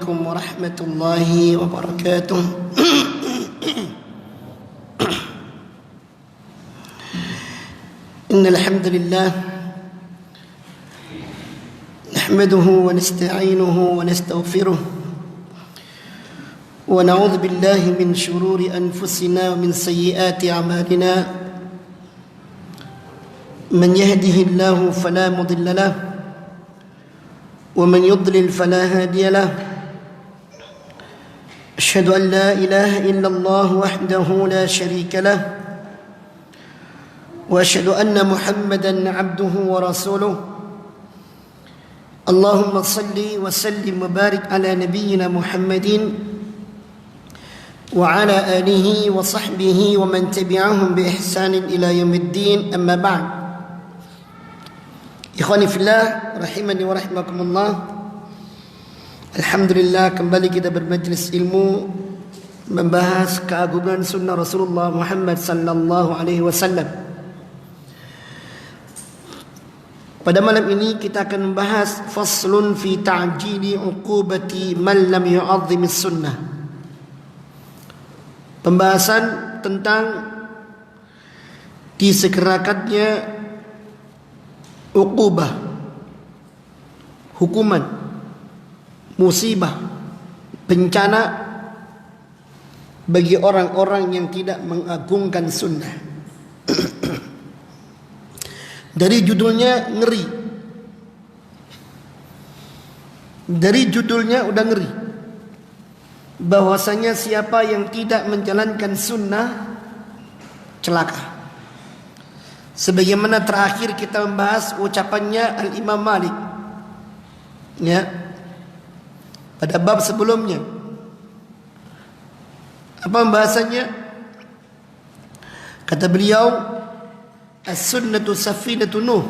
عليكم ورحمة الله وبركاته. إن الحمد لله نحمده ونستعينه ونستغفره ونعوذ بالله من شرور أنفسنا ومن سيئات أعمالنا. من يهده الله فلا مضل له ومن يضلل فلا هادي له. أشهد أن لا إله إلا الله وحده لا شريك له وأشهد أن محمدا عبده ورسوله. اللهم صل وسلم وبارك على نبينا محمد وعلى آله وصحبه ومن تبعهم بإحسان إلى يوم الدين. أما بعد. Ikhwani fillah, rahimani wa rahimakumullah. Alhamdulillah, kembali kita bermajlis ilmu membahas keagungan sunnah Rasulullah Muhammad sallallahu alaihi wasallam. Pada malam ini kita akan membahas faslun fi ta'jili uqubati man lam yu'azzimis sunnah. Pembahasan tentang disegerakannya uqubah, hukuman, musibah, bencana bagi orang-orang yang tidak mengagungkan sunnah. Dari judulnya ngeri. Dari judulnya udah ngeri. Bahwasanya siapa yang tidak menjalankan sunnah celaka. Sebagaimana terakhir kita membahas ucapannya Al-Imam Malik, ya, pada bab sebelumnya. Apa pembahasannya? Kata beliau, as-sunnatu safinatu Nuh.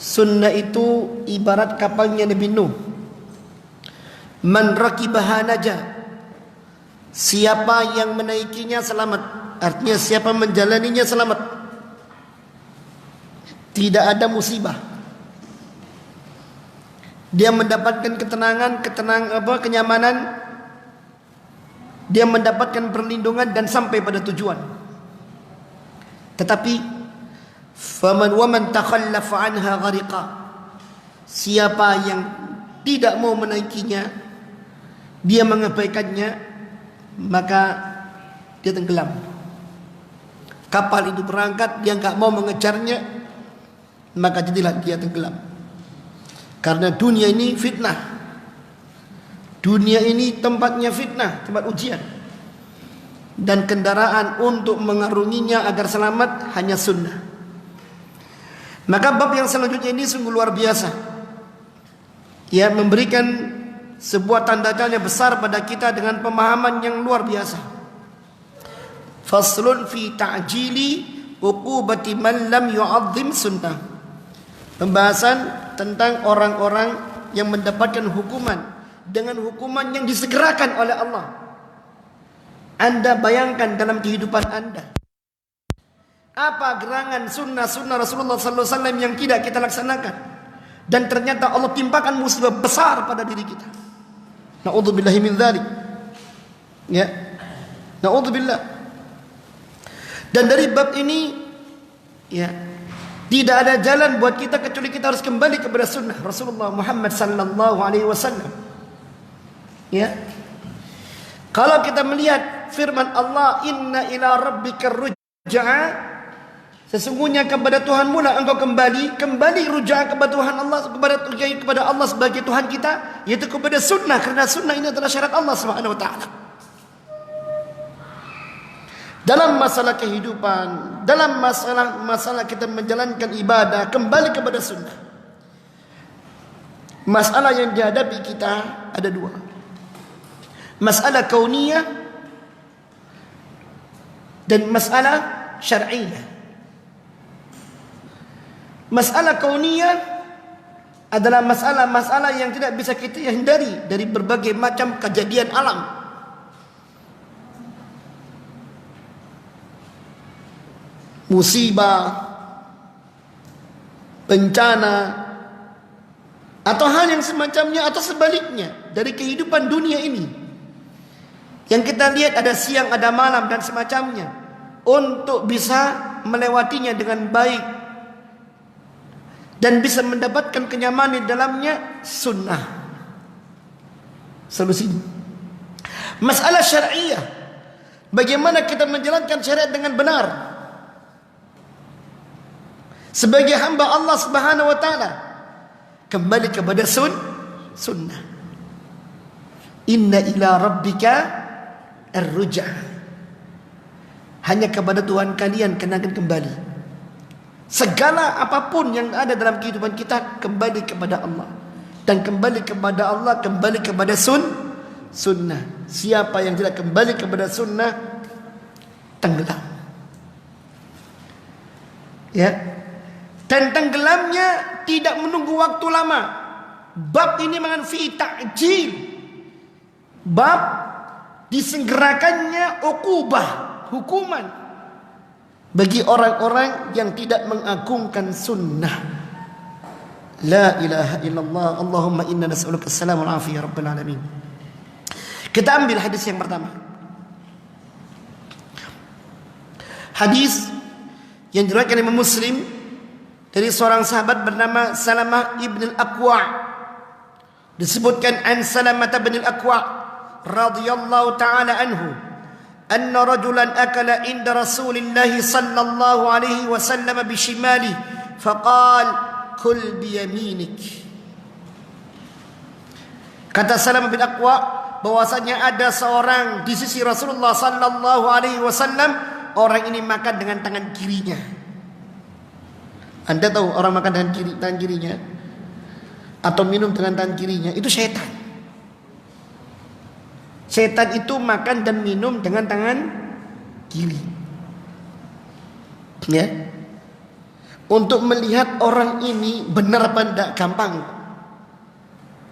Sunnah itu ibarat kapalnya Nabi Nuh. Man rakibaha naja. Siapa yang menaikinya selamat. Artinya siapa menjalaninya selamat. Tidak ada musibah. Dia mendapatkan kenyamanan. Dia mendapatkan perlindungan dan sampai pada tujuan. Tetapi faman waman takhallafa anha ghariqa. Siapa yang tidak mau menaikinya, dia mengabaikannya, maka dia tenggelam. Kapal itu berangkat, dia enggak mau mengejarnya, maka jadilah dia tenggelam. Karena dunia ini fitnah. Dunia ini tempatnya fitnah, tempat ujian. Dan kendaraan untuk mengarunginya agar selamat hanya sunnah. Maka bab yang selanjutnya ini sungguh luar biasa. Ya, memberikan sebuah tanda-tanda besar pada kita dengan pemahaman yang luar biasa. Faslun fi ta'jili uqubati man lam yu'azzim sunnah. Pembahasan tentang orang-orang yang mendapatkan hukuman dengan hukuman yang disegerakan oleh Allah. Anda bayangkan dalam kehidupan Anda, apa gerangan sunnah Rasulullah sallallahu alaihi wasallam yang tidak kita laksanakan, dan ternyata Allah timpakan musibah besar pada diri kita. Na'udzubillahi min dzalik. Ya. Na'udzubillah. Dan dari bab ini, ya, tidak ada jalan buat kita kecuali kita harus kembali kepada sunnah Rasulullah Muhammad sallallahu alaihi wasallam. Ya. Kalau kita melihat firman Allah, inna ila rabbika ruj'a, sesungguhnya kepada Tuhanmu lah engkau kembali ruj'a kepada Tuhan Allah, kepada Allah sebagai Tuhan kita, yaitu kepada sunnah, karena sunnah ini adalah syarat Allah Subhanahu wa taala. Dalam masalah kehidupan, dalam masalah kita menjalankan ibadah, kembali kepada sunnah. Masalah yang dihadapi kita ada dua. Masalah kauniyah dan masalah syar'iyah. Masalah kauniyah adalah masalah-masalah yang tidak bisa kita hindari dari berbagai macam kejadian alam. Musibah, bencana, atau hal yang semacamnya, atau sebaliknya. dari kehidupan dunia ini. Yang kita lihat ada siang, ada malam dan semacamnya. Untuk bisa melewatinya dengan baik dan bisa mendapatkan kenyamanan di dalamnya, sunnah solusinya. Masalah syariah, bagaimana kita menjalankan syariat dengan benar sebagai hamba Allah Subhanahu wa taala, kembali kepada sunnah. Inna ila rabbika ar-ruja'. Hanya kepada Tuhan kalian kenakan kembali. Segala apapun yang ada dalam kehidupan kita, kembali kepada Allah. Dan kembali kepada Allah, kembali kepada sunnah. Siapa yang tidak kembali kepada sunnah, tenggelam. Ya. Dan tenggelamnya tidak menunggu waktu lama. Bab ini mengenai ta'jil. Bab disegerakannya uqubah, hukuman bagi orang-orang yang tidak mengagungkan sunnah. La ilaha illallah. Allahumma inna nas'aluka as-salam wal afiyah rabbal alamin. Kita ambil hadis yang pertama. Hadis yang diriwayatkan Imam Muslim dari seorang sahabat bernama Salamah ibn al-Aqwa'. Disebutkan an Salamah ibn al-Aqwa' radhiyallahu ta'ala anhu anna rajulan akala inda Rasulillah sallallahu alaihi wasallam bishimali faqala kul biyaminik. Kata Salamah bin Aqwa bahwasanya ada seorang di sisi Rasulullah sallallahu alaihi wasallam, orang ini makan dengan tangan kirinya. Anda tahu orang makan dengan tangan kirinya atau minum dengan tangan kirinya, itu syaitan. Syaitan itu makan dan minum dengan tangan kiri. Ya. Untuk melihat orang ini benar apa tidak gampang.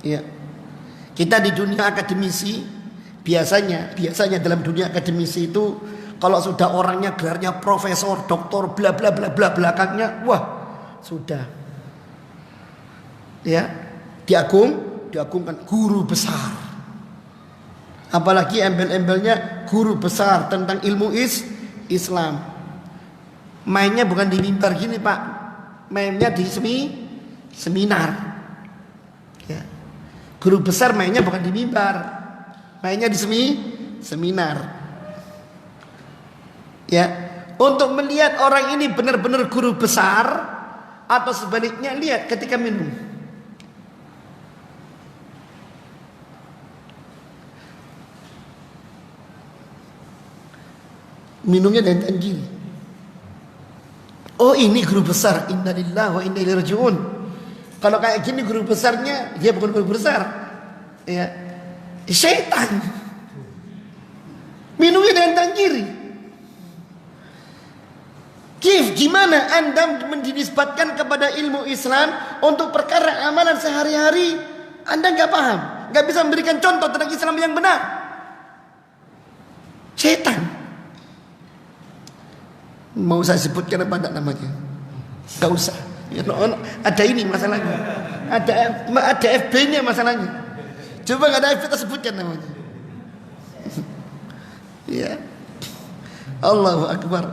Ya. Kita di dunia akademisi biasanya dalam dunia akademisi itu kalau sudah orangnya gelarnya profesor, doktor, bla bla bla bla, belakangnya wah sudah. Ya, diagungkan guru besar. Apalagi embel-embelnya guru besar tentang ilmu Islam. Mainnya bukan di mimbar gini Pak, mainnya di seminar. Ya. Guru besar mainnya bukan di mimbar, mainnya di seminar. Ya, untuk melihat orang ini benar-benar guru besar atau sebaliknya, lihat ketika minum. Minumnya dengan tangan kiri. Oh ini guru besar, innalillahi wa inna ilaihi raji'un. Kalau kayak gini guru besarnya, dia bukan guru besar, ya, syaitan. Minumnya dengan tangan kiri. Gimana Anda mendinisbatkan kepada ilmu Islam untuk perkara amalan sehari-hari? Anda nggak paham, nggak bisa memberikan contoh tentang Islam yang benar. Syaitan. Mau saya sebutkan apa enggak namanya? Enggak usah. Ya, ada ini masalahnya. Ada FB-nya masalahnya. Coba enggak ada FB, kita sebutkan namanya. Ya. Allahu Akbar.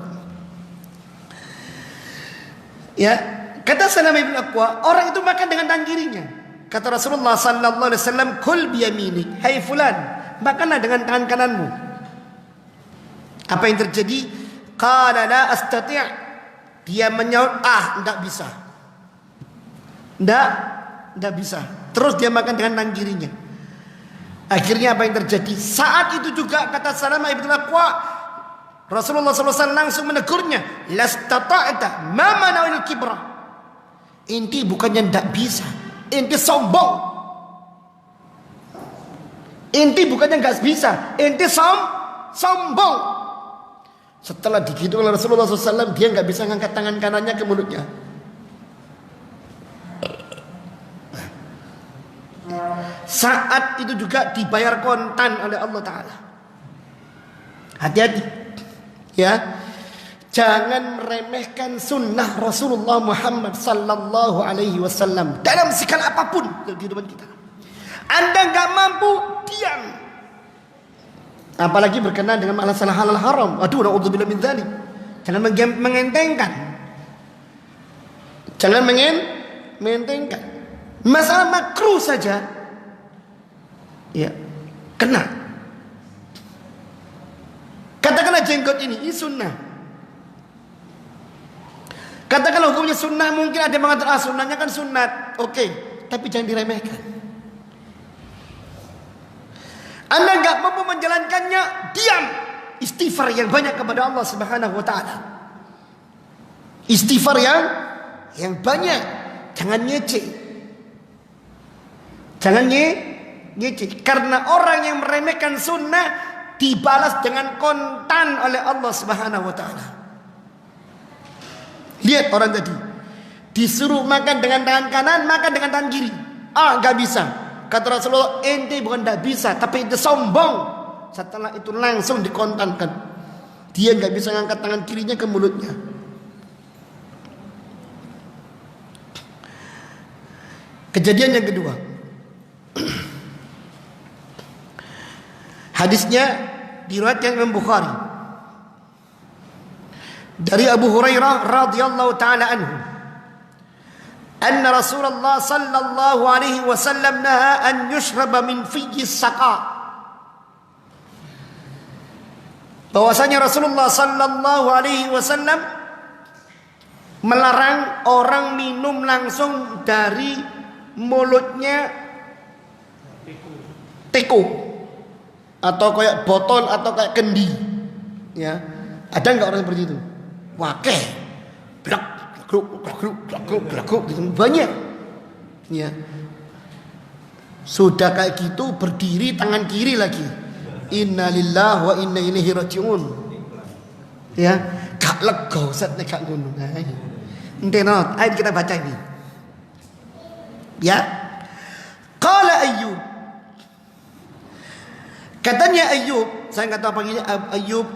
Ya, kata Salamah bin Aqwa, orang itu makan dengan tangan kirinya. Kata Rasulullah sallallahu alaihi wasallam, "Kul biyaminik." Hai fulan, makanlah dengan tangan kananmu. Apa yang terjadi? Qala la astati'. Dia menjawab, enggak bisa. Enggak bisa. Terus dia makan dengan tangan kirinya. Akhirnya apa yang terjadi? Saat itu juga kata Salamah ibn Aqwa, Rasulullah SAW langsung menegurnya, lastata'ta ma mana'il kibra. Inti bukannya enggak bisa, inti sombong. Inti bukannya enggak bisa, inti sombong. Setelah digitu oleh Rasulullah SAW, dia nggak bisa ngangkat tangan kanannya ke mulutnya. Saat itu juga dibayar kontan oleh Allah Ta'ala. Hati-hati, ya, jangan meremehkan sunnah Rasulullah Muhammad Sallallahu Alaihi Wasallam dalam segala apapun dalam kehidupan kita. Anda nggak mampu, diam. Apalagi berkenaan dengan masalah halal haram. Aduh, naudzubillah min dzalik. Jangan mengentengkan. Jangan mengentengkan. Masalah makruh saja, ya, kena. Katakanlah jenggot ini sunnah. Katakanlah hukumnya sunnah, mungkin ada yang mengatakan sunnahnya kan sunat. Oke, tapi jangan diremehkan. Anda nggak mampu menjalankannya, diam. Istighfar yang banyak kepada Allah Subhanahu wa taala. Istighfar yang banyak. Jangan ngece. Jangan ngece. Karena orang yang meremehkan sunnah dibalas dengan kontan oleh Allah Subhanahu wa taala. Lihat orang tadi, disuruh makan dengan tangan kanan, makan dengan tangan kiri. Nggak bisa. Kata Rasulullah, ente bukan nggak bisa, tapi ente sombong. Setelah itu langsung dikontankan. Dia nggak bisa ngangkat tangan kirinya ke mulutnya. Kejadian yang kedua, hadisnya diriwayatkan Imam Bukhari dari Abu Hurairah radhiyallahu taala anhu, anna Rasulullah sallallahu alaihi wasallam naha an yushraba min fiyyi saqa. Bahwasanya Rasulullah sallallahu alaihi wasallam melarang orang minum langsung dari mulutnya teko atau kayak botol atau kayak kendi. Ya, ada nggak orang seperti itu? Wakeh, blak, gitu, banyak. Ya, sudah kayak gitu berdiri tangan kiri lagi. Inna lillahi wa inna ilaihi rajiun. Ya, gak lega Ustaz nek gak ngono. Entenot, ayo kita baca ini. Ya. Qala Ayyub. Katanya Ayyub, saya enggak tahu panggilnya Ayyub,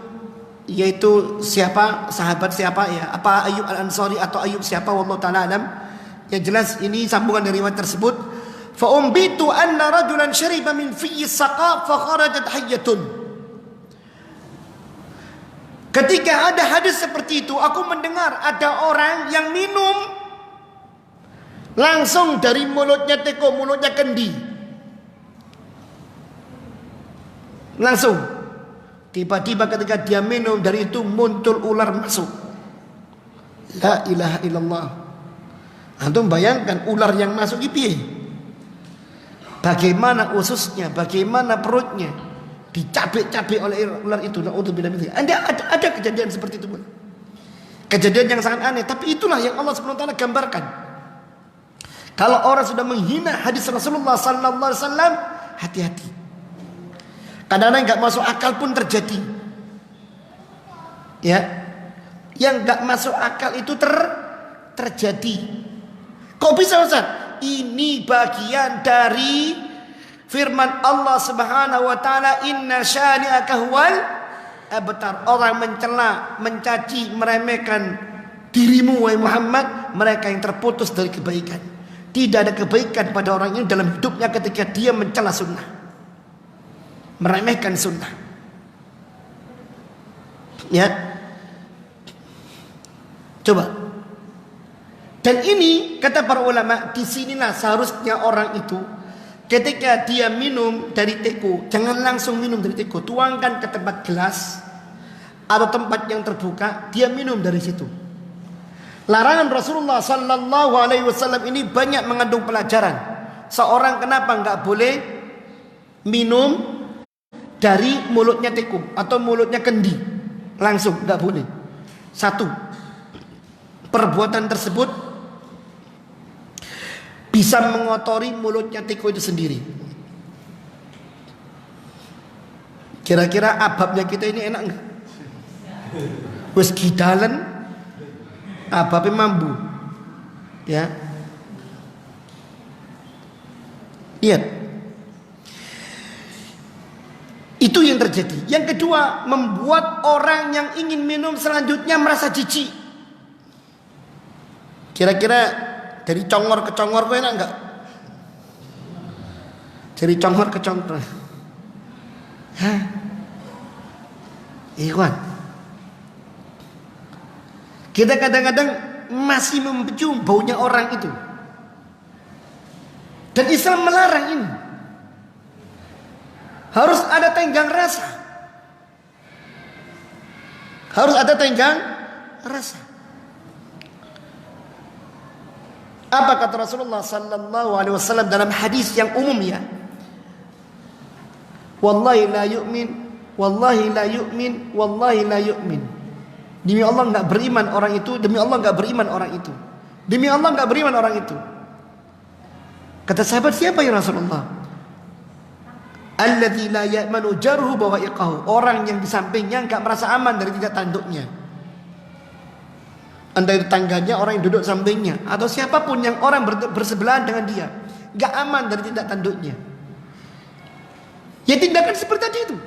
yaitu siapa, sahabat siapa ya? Apa Ayyub Al-Ansari atau Ayyub siapa, wallahu taala alam. Yang jelas ini sambungan dari riwayat tersebut. Fa umbitu anna rajulan shariba min fiyyi saqa fa kharajat hayyatun. Ketika ada hadis seperti itu, aku mendengar ada orang yang minum langsung dari mulutnya teko, mulutnya kendi. Langsung. Tiba-tiba ketika dia minum, dari itu muncul ular masuk. La ilaha illallah. Antum bayangkan ular yang masuk itu. Bagaimana ususnya, bagaimana perutnya dicabik-cabik oleh ular itu. Naudzubillah min dzalik. Ada kejadian seperti itu pun. Kejadian yang sangat aneh, tapi itulah yang Allah Subhanahu wa taala gambarkan. Kalau orang sudah menghina hadis Rasulullah sallallahu alaihi wasallam, hati-hati. Kadang-kadang enggak masuk akal pun terjadi. Ya. Yang enggak masuk akal itu terjadi. Kok bisa Ustaz? Ini bagian dari firman Allah Subhanahu wa taala, inna syani'aka huwal abtar. Orang mencela, mencaci, meremehkan dirimu wahai Muhammad, mereka yang terputus dari kebaikan. Tidak ada kebaikan pada orang ini dalam hidupnya ketika dia mencela sunnah, meremehkan sunnah. Ya. Coba. Dan ini kata para ulama, disinilah seharusnya orang itu ketika dia minum dari teko, jangan langsung minum dari teko, tuangkan ke tempat gelas atau tempat yang terbuka, dia minum dari situ. Larangan Rasulullah sallallahu alaihi wasallam ini banyak mengandung pelajaran. Seorang kenapa enggak boleh minum dari mulutnya teko atau mulutnya kendi langsung, enggak boleh. Satu, perbuatan tersebut bisa mengotori mulutnya teko itu sendiri. Kira-kira ababnya kita ini enak enggak? Wes gidalan ababnya mambu. Ya. Lihat. Itu yang terjadi. Yang kedua, membuat orang yang ingin minum selanjutnya merasa jijik. Kira-kira dari congor ke congor kok enak enggak? Dari congor ke congor. Hah? Ikhwan, kita kadang-kadang masih mencium baunya orang itu. Dan Islam melarang ini. Harus ada tenggang rasa. Harus ada tenggang rasa. Apa kata Rasulullah sallallahu alaihi wasallam dalam hadis yang umum ya? Wallahi la yu'min, wallahi la yu'min, wallahi la yu'min. Demi Allah enggak beriman orang itu, demi Allah enggak beriman orang itu. Demi Allah enggak beriman orang itu. Kata sahabat, siapa ya Rasulullah? Alladzi la ya'manu jarhu bawa'iqahu. Orang yang di sampingnya enggak merasa aman dari tindak tanduknya. Entah itu tangganya, orang yang duduk sampingnya, atau siapapun yang orang bersebelahan dengan dia, enggak aman dari tindak tanduknya. Ya tindakan seperti tadi itu.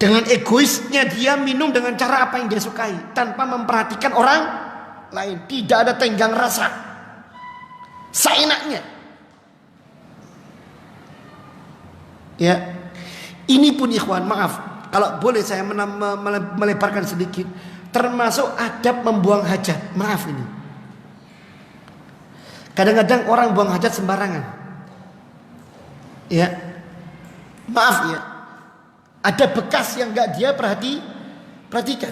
Dengan egoisnya dia minum dengan cara apa yang dia sukai, tanpa memperhatikan orang lain. Tidak ada tenggang rasa, seenaknya. Ya, ini pun ikhwan, maaf kalau boleh saya melebarkan sedikit, termasuk adab membuang hajat. Maaf ini. Kadang-kadang orang buang hajat sembarangan. Ya, maaf ya. Ada bekas yang enggak dia perhatikan.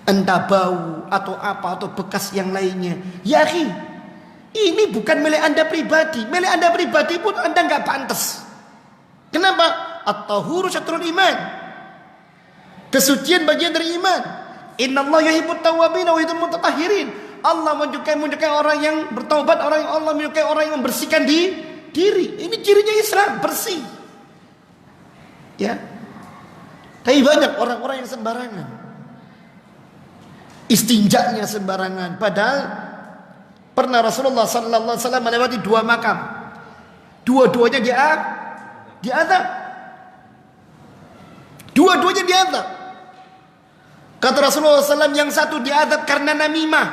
Entah bau atau apa atau bekas yang lainnya. Ya akhi, ini bukan milik Anda pribadi. Milik Anda pribadi pun Anda enggak pantas. Kenapa? At-tahuru syatrul iman. Kesucian bagian dari iman. Innallaha yuhibbut tawwabin wa yuhibbul mutatahhirin. Allah menyukai orang yang bertaubat, Allah menyukai orang yang membersihkan diri. Ini cirinya Islam, bersih. Ya. Tapi banyak orang-orang yang sembarangan. Istinjanya sembarangan. Padahal pernah Rasulullah sallallahu alaihi wasallam melewati 2 makam. Dua-duanya diazab. Dua-duanya diazab. Kata Rasulullah SAW, yang satu diazab karena namimah.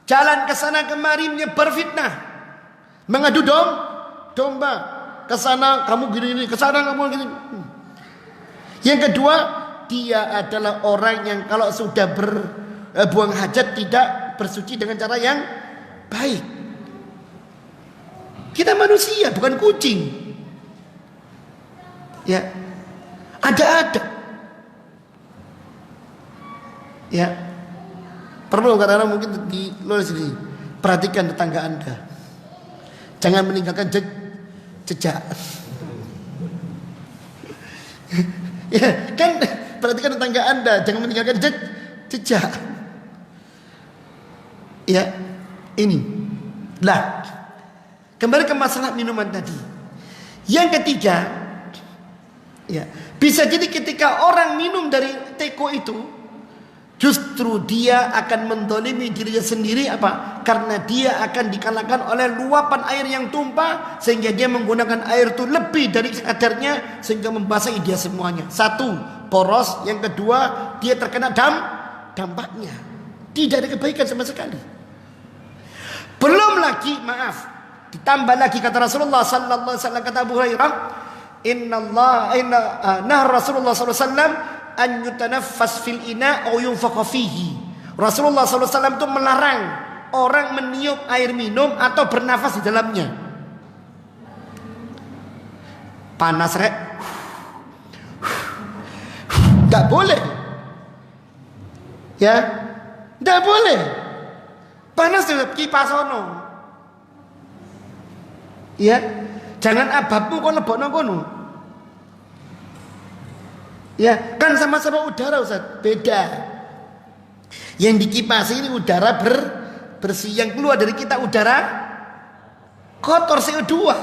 Jalan ke sana kemari menyebar fitnah. Mengadu domba. Ke sana kamu gini, ke sana kamu gini. Yang kedua, dia adalah orang yang kalau sudah berbuang hajat tidak bersuci dengan cara yang baik. Kita manusia, bukan kucing. Ya, ada. Ya, perlu kadang-kadang mungkin di luar sini. Perhatikan tetangga Anda. Jangan meninggalkan jejak. Ya, kan perhatikan tetangga Anda, jangan meninggalkan jejak. Ya, ini. Lah, kembali ke masalah minuman tadi. Yang ketiga, ya, bisa jadi ketika orang minum dari teko itu, justru dia akan mendolimi dirinya sendiri. Apa? Karena dia akan dikalahkan oleh luapan air yang tumpah, sehingga dia menggunakan air itu lebih dari kadarnya, sehingga membasahi dia semuanya. Satu, poros. Yang kedua, dia terkena dampaknya. Tidak ada kebaikan sama sekali. Belum lagi, maaf, ditambah lagi kata Rasulullah sallallahu alaihi wasallam, kata Abu Hurairah, nah Rasulullah sallallahu alaihi wasallam an yutanaffas fil ina aw yunfaqa fihi. Rasulullah sallallahu alaihi wasallam itu melarang orang meniup air minum atau bernafas di dalamnya. Panas rek, enggak boleh. Ya, enggak boleh. Panas di kipas ono. Ya, jangan ababmu kok lebokno kono. Ya, kan sama-sama udara Ustaz, beda. Yang dikipasi ini udara bersih, yang keluar dari kita udara kotor, CO2.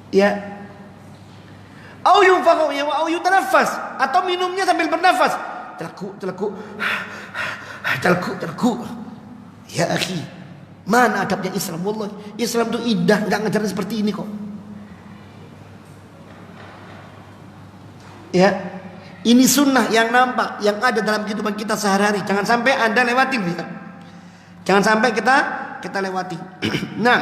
Ya. Au yunfaqu ya au yutanafas, atau minumnya sambil bernafas. Telekuk. Ya akhi, mana adabnya Islam? Wallahi, Islam itu indah, enggak ngajarin seperti ini kok. Ya, ini sunnah yang nampak, yang ada dalam kehidupan kita sehari-hari. Jangan sampai Anda lewatin ya. Jangan sampai kita lewati. Nah,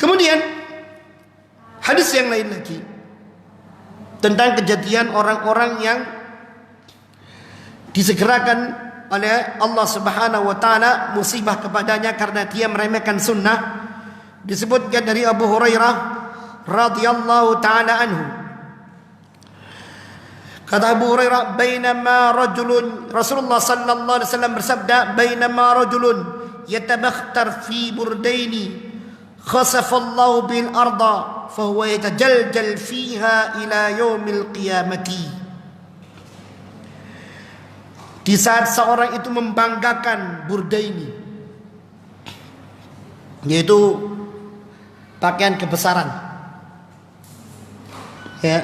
Kemudian hadis yang lain lagi tentang kejadian orang-orang yang disegerakan oleh Allah Subhanahu wa taala musibah kepadanya karena dia meremehkan sunnah. Disebutkan dari Abu Hurairah radhiyallahu taala anhu. Kata Abu Hurairah, "Bainama rajulun," Rasulullah sallallahu alaihi wasallam bersabda, "Bainama rajulun yatabakhtar fi burdaini khasafa Allah bil arda fa huwa yatajaljal fiha ila yaumil qiyamati." Di saat seorang itu membanggakan burdaini, yaitu pakaian kebesaran, ya,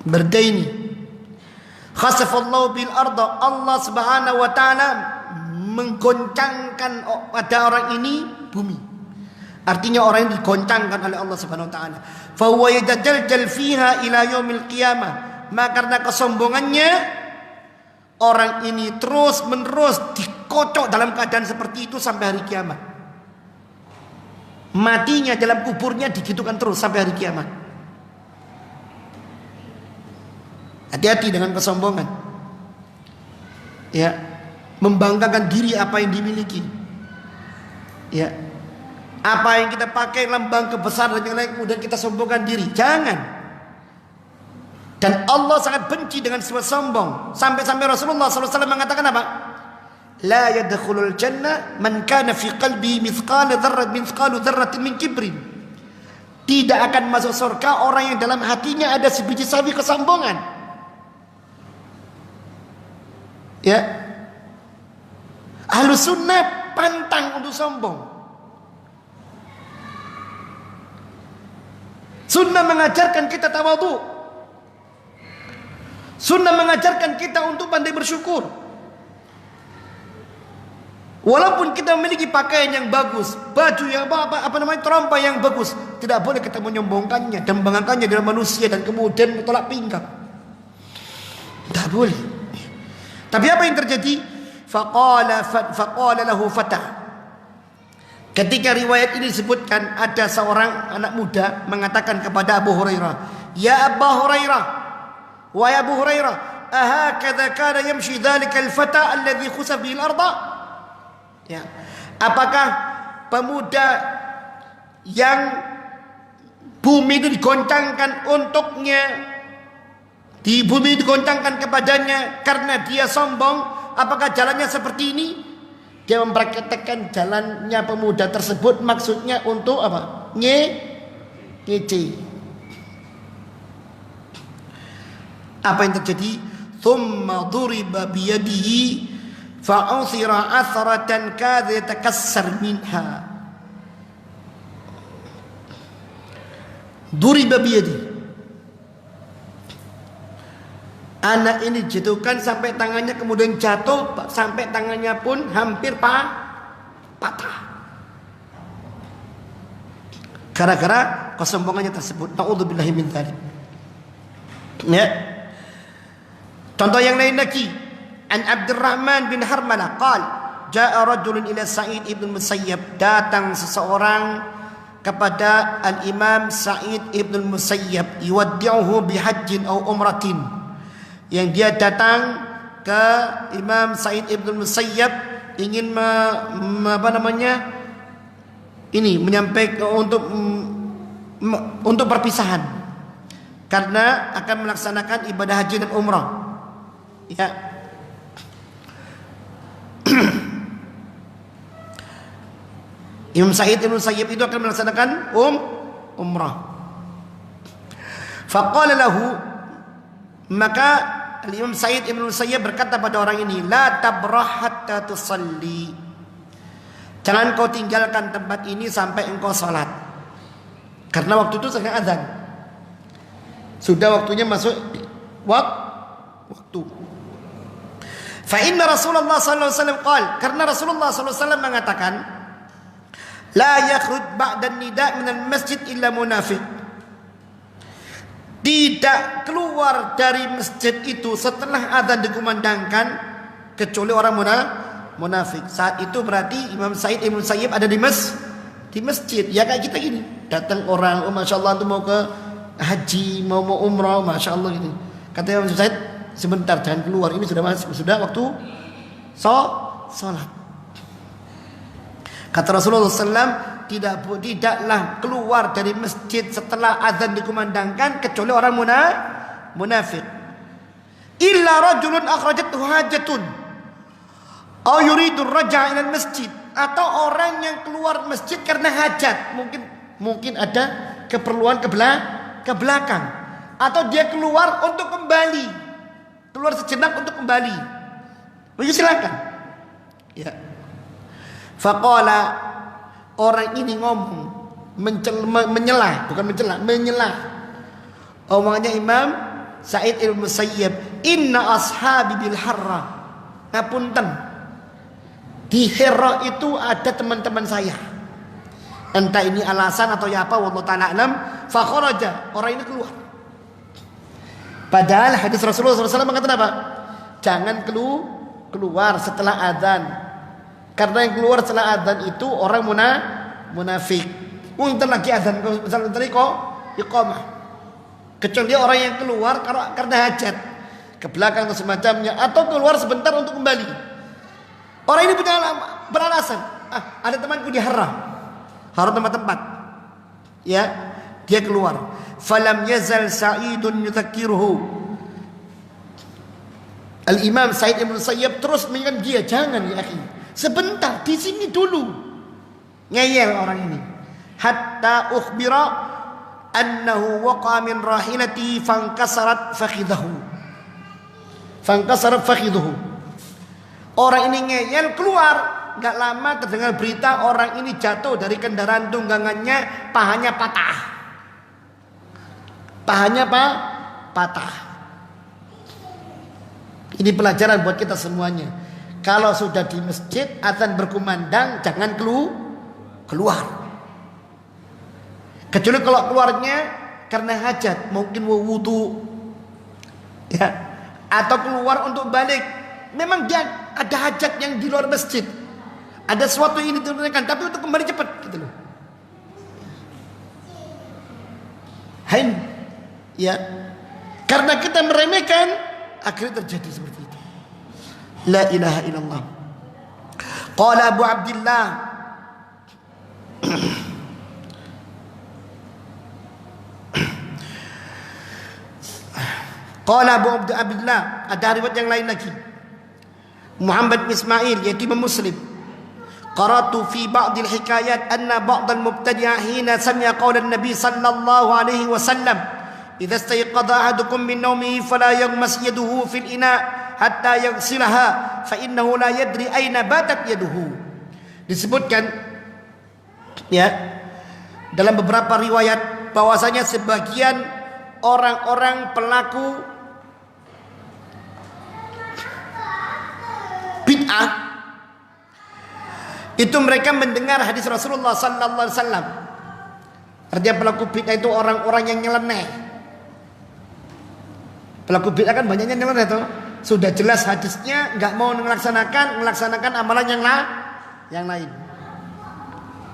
burdaini, khasafallahu bil arda, Allah Subhanahu wa taala menggoncangkan pada orang ini bumi. Artinya orang yang digoncangkan oleh Allah Subhanahu wa taala. Fa huwa yatajaljal fiha ila yaumil qiyamah. Maka karena kesombongannya, orang ini terus menerus dikocok dalam keadaan seperti itu sampai hari kiamat. Matinya dalam kuburnya digitukan terus sampai hari kiamat. Hati-hati dengan kesombongan. Ya, membanggakan diri apa yang dimiliki. Ya, apa yang kita pakai lambang kebesaran dan yang lain kemudian kita sombongkan diri. Jangan. Dan Allah sangat benci dengan sifat sombong. Sampai-sampai Rasulullah SAW mengatakan apa? La yadkhulul jannah man kana fi qalbi mithqala dzarratin min kibrin. Tidak akan masuk surga orang yang dalam hatinya ada sebiji sawi kesombongan. Ya. Ahlus sunnah pantang untuk sombong. Sunnah mengajarkan kita tawadhu. Sunnah mengajarkan kita untuk pandai bersyukur. Walaupun kita memiliki pakaian yang bagus, baju yang terompa yang bagus, tidak boleh kita menyombongkannya dan membanggakannya dalam manusia dan kemudian bertolak pinggang. Tidak boleh. Tapi apa yang terjadi? Faqala lahu fata. Ketika riwayat ini disebutkan, ada seorang anak muda mengatakan kepada Abu Hurairah, "Ya Abu Hurairah, wahai Abu Hurairah, ahakadha kana yamshi dhalikal fata alladhi khusaf bihi al-ardh?" Ya. Apakah pemuda yang bumi itu digoncangkan untuknya, di bumi digoncangkan kepadanya karena dia sombong, apakah jalannya seperti ini? Dia mempraktekkan jalannya pemuda tersebut maksudnya untuk apa? Ngece. Apa yang terjadi? Thumma duriba biyadihi fa'uthira athratan kadha yatakassar minha. Duriba biyadihi. Anak ini dijatuhkan sampai tangannya kemudian jatuh, sampai tangannya pun hampir patah. Gara-gara kesombongannya tersebut. Na'udzubillahi min dzalik. Ya. Contoh yang lain lagi. An Abdurrahman bin Harmalah qala, jaa rajulun ila Sa'id ibn Musayyab. Datang seseorang kepada Al-Imam Sa'id ibn Musayyab, yuwaddi'uhu bihajjin aw umratin. Yang dia datang ke Imam Sa'id ibn Musayyab ingin menyampaikan untuk perpisahan karena akan melaksanakan ibadah haji dan umrah. Ya. Imam Sa'id ibn Musayyab itu akan melaksanakan umrah. Faqala lahu, maka Imam Sa'id ibn Musayyab berkata pada orang ini, la tabrah hatta tusalli. Jangan kau tinggalkan tempat ini sampai engkau salat. Karena waktu itu sedang azan. Sudah waktunya masuk waktu. Fa inna Rasulullah sallallahu alaihi wasallam qala, karena Rasulullah sallallahu alaihi wasallam mengatakan, la yakhruj ba'da nida' minal masjid illa munafiq. Tidak keluar dari masjid itu setelah azan dikumandangkan kecuali orang munafik. Saat itu berarti Imam Sa'id ibn Musayyib ada di di masjid. Ya kayak kita gini, datang orang, oh masya Allah tuh mau ke haji, mau umrah, masya Allah gitu. Katanya Imam Said, sebentar jangan keluar, ini sudah waktu sholat. Kata Rasulullah SAW, tidaklah keluar dari masjid setelah azan dikumandangkan kecuali orang munafik. Illa rajulun akhrajathu hajatun aw yuridu raja'a ila masjid, atau orang yang keluar masjid karena hajat, mungkin ada keperluan ke belakang, atau dia keluar untuk kembali, keluar sejenak untuk kembali. Begitu silakan. Ya. Faqala, orang ini ngomong menyela. Omongannya Imam Sa'id Ibn Musayyib, inna ashabi bil harra, ngapunten, di Hira itu ada teman-teman saya. Entah ini alasan atau ya apa, wallahu ta'ala alam. Fa kharaja, orang ini keluar. Padahal hadis Rasulullah SAW mengatakan apa? Jangan keluar setelah azan. Karena yang keluar setelah azan itu orang munafik. Untar lagi azan, misalnya tadi kok iqamah. Kecuali orang yang keluar karena hajat, ke belakang atau semacamnya, atau keluar sebentar untuk kembali. Orang ini punya beralasan, ada temanku di haram tempat-tempat. Ya, dia keluar. Falam yazal Sa'idun yudzakiruhu. Al-Imam Sa'id Ibn Musayyib terus mengingatkan dia, jangan ya akhi, sebentar di sini dulu. Ngeyel orang ini. Hatta ukhbira annahu waqa min rahilati fankasarat fakhidahu. Orang ini ngeyel, keluar, gak lama terdengar berita orang ini jatuh dari kendaraan tunggangannya, pahanya patah. Ini pelajaran buat kita semuanya. Kalau sudah di masjid azan berkumandang, jangan keluar. Kecuali kalau keluarnya karena hajat, mungkin wudu, ya, atau keluar untuk balik. Memang dia ada hajat yang di luar masjid, ada sesuatu yang ditunjukkan, tapi untuk kembali cepat gitu loh. Hain, ya, karena kita meremehkan, akhirnya terjadi seperti itu. La ilaha illallah. Qala Abu Abdillah, Qala Abu Abdillah, ada riwayat yang lain lagi. Muhammad bin Ismail, yaitu Imam Muslim. Qara'tu fi ba'dil hikayat anna ba'dal mubtadi'a hina sami'a qawlan Nabi sallallahu alaihi wasallam, idza istayqadha ahadukum min nawmihi fala yaghmas yaduhu fil ina hatta yaghsilaha fa innahu la yadri aina batat yaduhu. Disebutkan ya dalam beberapa riwayat bahwasanya sebagian orang-orang pelaku bid'ah itu mereka mendengar hadis Rasulullah sallallahu alaihi wasallam. Artinya pelaku bid'ah itu orang-orang yang nyeleneh. Pelaku bid'ah kan banyaknya nyeleneh tuh. Sudah jelas hadisnya, enggak mau melaksanakan amalan yang lain.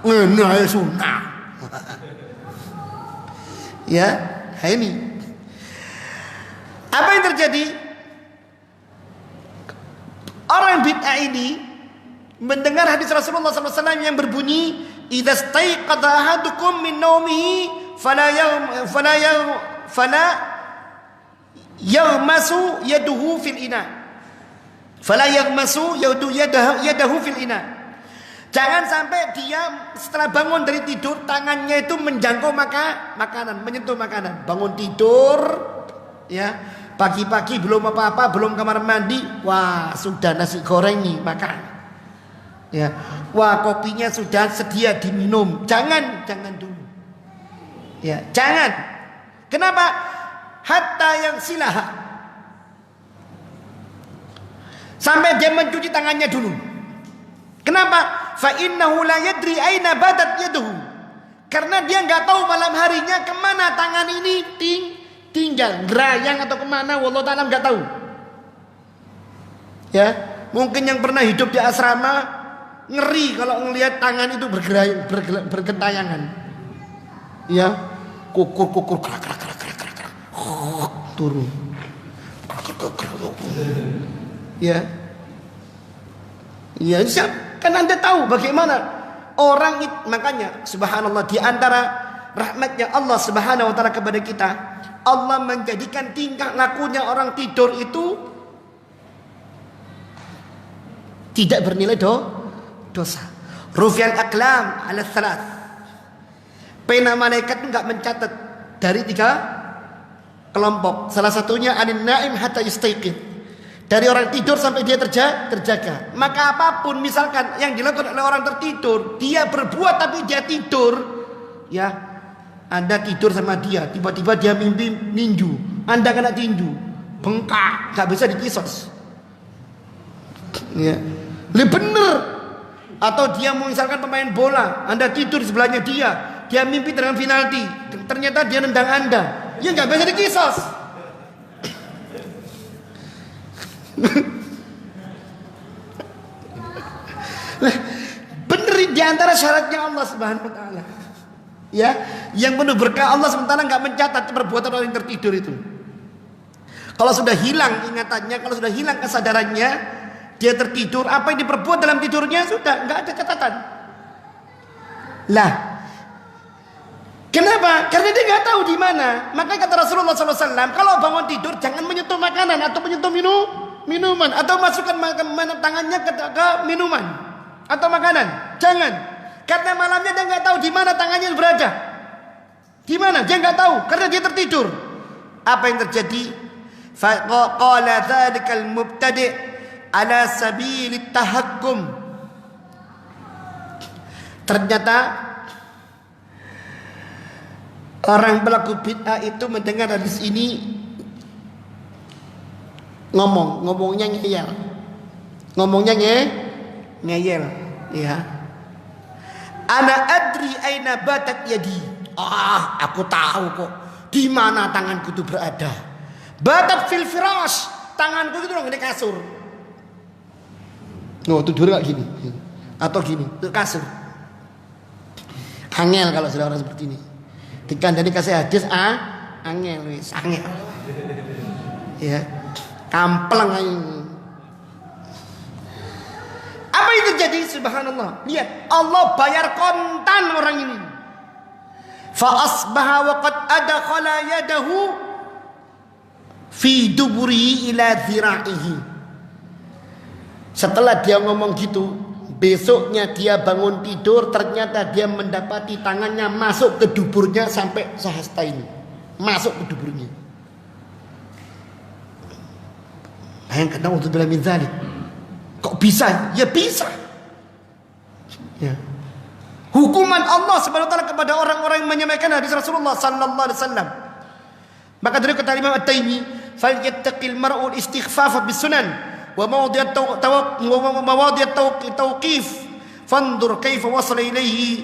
Ngenah sunnah. Ya, ini. Apa yang terjadi? Orang bid'ah ini mendengar hadis Rasulullah SAW yang berbunyi, "Idza staiqadha ahadukum min naumihi fala yaghmasu yaduhu fil ina." Fala yaghmasu yadahu fil ina. Jangan sampai dia setelah bangun dari tidur tangannya itu menjangkau makanan, menyentuh makanan. Bangun tidur, ya. Pagi-pagi belum apa-apa, belum kamar mandi, wah sudah nasi goreng nih makan. Ya, wah kopinya sudah sedia diminum. Jangan dulu. Ya, jangan. Kenapa? Hatta yang silaha. Sampai dia mencuci tangannya dulu. Kenapa? Fa innahu la yadri aina badat yaduhu. Karena dia nggak tahu malam harinya kemana tangan ini tinggal gerayang atau kemana, wallahu ta'ala nggak tahu. Ya, mungkin yang pernah hidup di asrama Ngeri kalau ngelihat tangan itu bergentayangan. Ya, kukur krak turun. Ya. Ya, kan Anda tahu bagaimana orang itu, makanya subhanallah di antara rahmatnya Allah Subhanahu wa taala kepada kita, Allah menjadikan tingkah lakunya orang tidur itu tidak bernilai dosa. Rufi'al aqlam 'ala thalath. Pena malaikat enggak mencatat dari 3 kelompok. Salah satunya anin naim hatta yastaiqin. Dari orang tidur sampai dia terjaga. Maka apapun misalkan yang dilakukan oleh orang tertidur, dia berbuat tapi dia tidur, ya. Anda tidur sama dia, tiba-tiba dia mimpi ninju. Anda kena tinju, bengkak, enggak bisa dikisos. Ya. Lebih bener. Atau dia misalkan pemain bola, Anda tidur di sebelahnya dia mimpi dengan penalti, ternyata dia nendang Anda, ya nggak bisa dikisos. Bener di antara syaratnya Allah Subhanahu wa taala. Ya, yang penuh berkah Allah sementara nggak mencatat perbuatan orang yang tertidur itu. Kalau sudah hilang ingatannya, kalau sudah hilang kesadarannya, dia tertidur, apa yang diperbuat dalam tidurnya sudah nggak ada catatan. Lah, kenapa? Karena dia nggak tahu di mana. Makanya kata Rasulullah SAW, kalau bangun tidur jangan menyentuh makanan atau menyentuh minuman atau masukkan tangannya ke minuman atau makanan. Jangan, karena malamnya dia nggak tahu di mana tangannya berada. Di mana? Dia nggak tahu karena dia tertidur. Apa yang terjadi? Faqala dzalikal mubtadi' ala sabilit tahakkum. Ternyata orang pelaku bid'ah itu mendengar hadis ini ngomongnya ngeyel. Ngomongnya ngeyel, ya. Ana adri aina batat yadi. Aku tahu kok di mana tanganku itu berada. Batat fil firash, tanganku itu di kasur. Tidur gak gini atau gini, itu kasur. Angel kalau sudah orang seperti ini. Dikandani kasih hadis angel wis, angel. Ya, kampleng aja. Apa yang terjadi? Subhanallah. Lihat, Allah bayar kontan orang ini. Fa asbaha wa qad adkhala yadahu fi duburi ila dhira'ihi. Setelah dia ngomong gitu, besoknya dia bangun tidur, ternyata dia mendapati tangannya masuk ke duburnya sampai sehasta ini. Masuk ke duburnya. Bayangkan, naudzubillah min dzalik. Kok bisa? Ya bisa. Ya. Hukuman Allah Subhanahu wa taala kepada orang-orang yang menyemaikan hadis Rasulullah sallallahu alaihi wasallam. Maka dari kata Imam At-Taimi, "Falyattaqil mar'u al-istighfafa bis-sunan wa mawdi' at-tawqif fanzur kaifa wasala ilaihi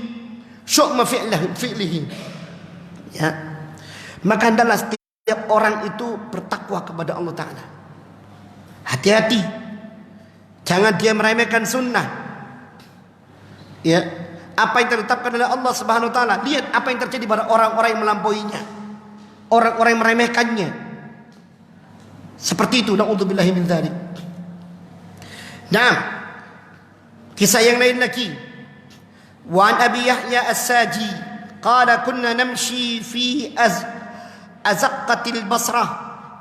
syu'ma fi'lihi." Ya. Maka hendaklah setiap orang itu bertakwa kepada Allah taala. Hati-hati. Jangan dia meremehkan sunnah. Ya. Apa yang ditetapkan oleh Allah Subhanahu wa taala. Lihat apa yang terjadi pada orang-orang yang melampauinya. Orang-orang yang meremehkannya. Seperti itu, naudzubillahi min dzalik. Nah, kisah yang lain lagi. Wa an Abi Yahya As-Saji qala kunna namshi fi azaqqatil Basrah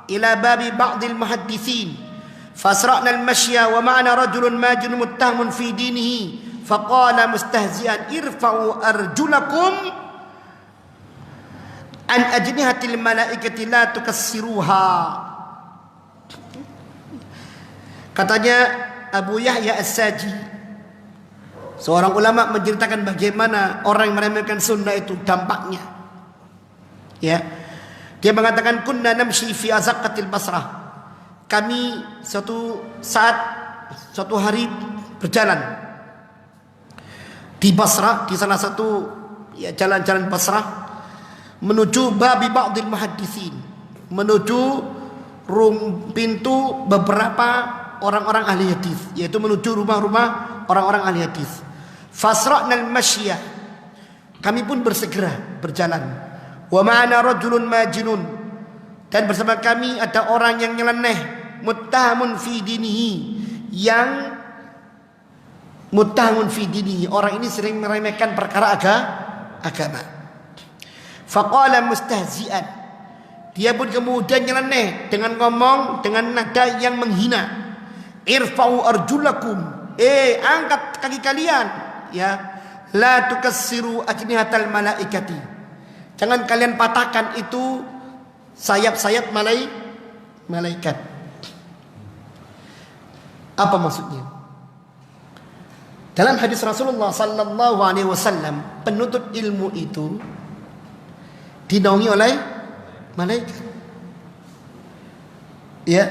ila babi ba'd al-muhaddithin fasra'na al-mashya wa ma'ana rajulun majnun muttahamun fi dinihi faqala mustahzi'an irfa'u arjulakum an ajnihatil malaikati la tukassiruha. Katanya Abu Yahya As-Saji, seorang ulama, menceritakan bagaimana orang yang meremehkan sunnah itu dampaknya. Ya. Dia mengatakan kunna namshi fi azaqqatil Basrah. Kami suatu hari berjalan di Basrah, di salah satu jalan-jalan Basrah, menuju babi ba'dil muhadditsin, menuju pintu beberapa orang-orang ahli hadis, yaitu menuju rumah-rumah orang-orang ahli hadis. Fasra'nal masyiyah. Kami pun bersegera berjalan. Wa ma'ana rajulun majnun. Dan bersama kami ada orang yang nyeleneh, muttahamun fi dinihi, yang muttahamun fi dinihi, orang ini sering meremehkan perkara agama. Faqala mustahzi'an, dia pun kemudian nyeleneh dengan ngomong dengan nada yang menghina. Irfa'u arjulakum, angkat kaki kalian, ya. La tukassiru ajnihatal malaikati, jangan kalian patahkan itu sayap-sayap malaikat. Apa maksudnya? Dalam hadis Rasulullah sallallahu alaihi wasallam, penuntut ilmu itu dinaungi oleh malaikat. Ya.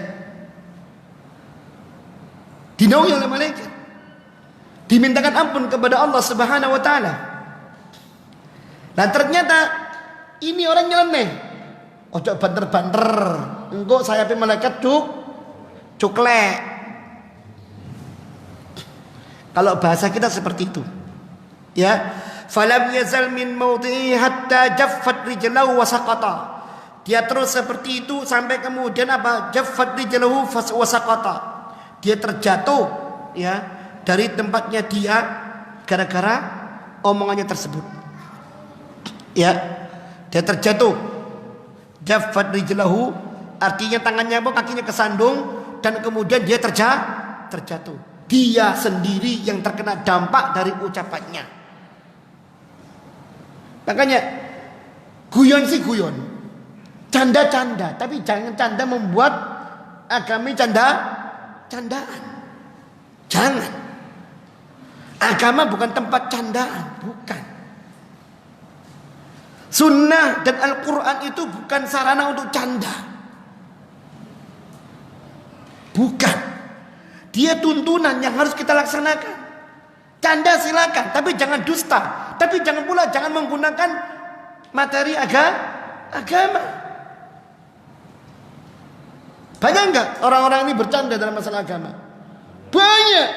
Dinaungi oleh malaikat. Dimintakan ampun kepada Allah Subhanahu wa taala. Nah, ternyata ini orang nyeleneh. Ojo banter-banter. Engko sayapnya malaikat cuklek. Kalau bahasa kita seperti itu. Ya, falam yazal min mawdi'i hatta jaffat rijlahu wa saqata. Dia terus seperti itu sampai kemudian apa? Jaffat rijlahu wa saqata. Dia terjatuh, ya, dari tempatnya dia gara-gara omongannya tersebut. Ya, dia terjatuh. Jaffat rijlahu artinya tangannya kakinya kesandung dan kemudian dia terjatuh. Dia sendiri yang terkena dampak dari ucapannya. Makanya guyon sih guyon, canda-canda, tapi jangan canda membuat agama candaan. Jangan. Agama bukan tempat candaan, bukan. Sunnah dan Al-Quran itu bukan sarana untuk canda. Bukan. Dia tuntunan yang harus kita laksanakan. Canda silakan, tapi jangan dusta. Tapi jangan menggunakan materi agama. Banyak enggak orang-orang ini bercanda dalam masalah agama? Banyak.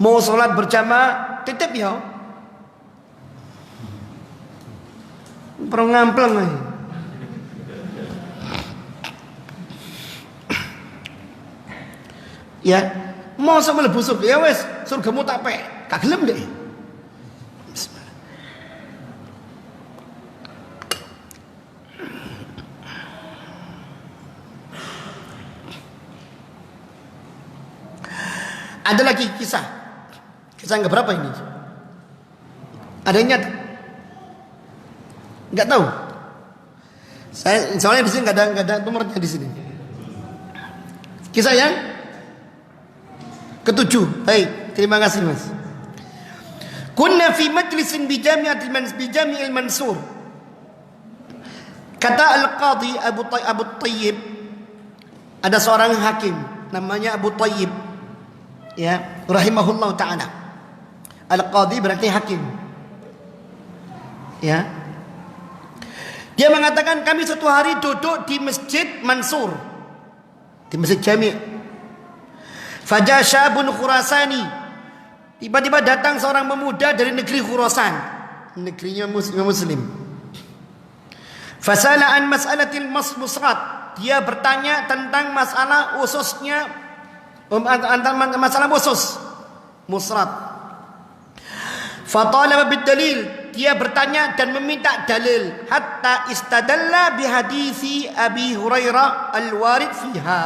Mau sholat berjamaah, titip ya. Perang ngampleng aja. Ya, mau sama mlebu surga ya wes, surgamu tak pe. Gak gelem deh. Ada lagi kisah yang keberapa ini? Ada yang ingat? Enggak tahu. Saya soalnya di sini enggak ada nomornya di sini. Kisah yang ketujuh. Baik, terima kasih Mas. Kunna fi majlisin bi Jami'il Mansur. Kata Al-Qadhi Abu Tayyib, ada seorang hakim namanya Abu Tayyib, ya, rahimahullah ta'ala. Al-Qadhi berarti hakim. Ya. Dia mengatakan kami suatu hari duduk di Masjid Mansur, di Masjid Jami'. Faja syabun Khurasani. Tiba-tiba datang seorang pemuda dari negeri Khurasan, negerinya Muslim. Fasala an mas'alatil musrat. Dia bertanya tentang masalah ususnya, masalah usus musrat. Fatalaba bid-dalil, dia bertanya dan meminta dalil hatta istadalla bihadisi Abi Hurairah al-warid fiha.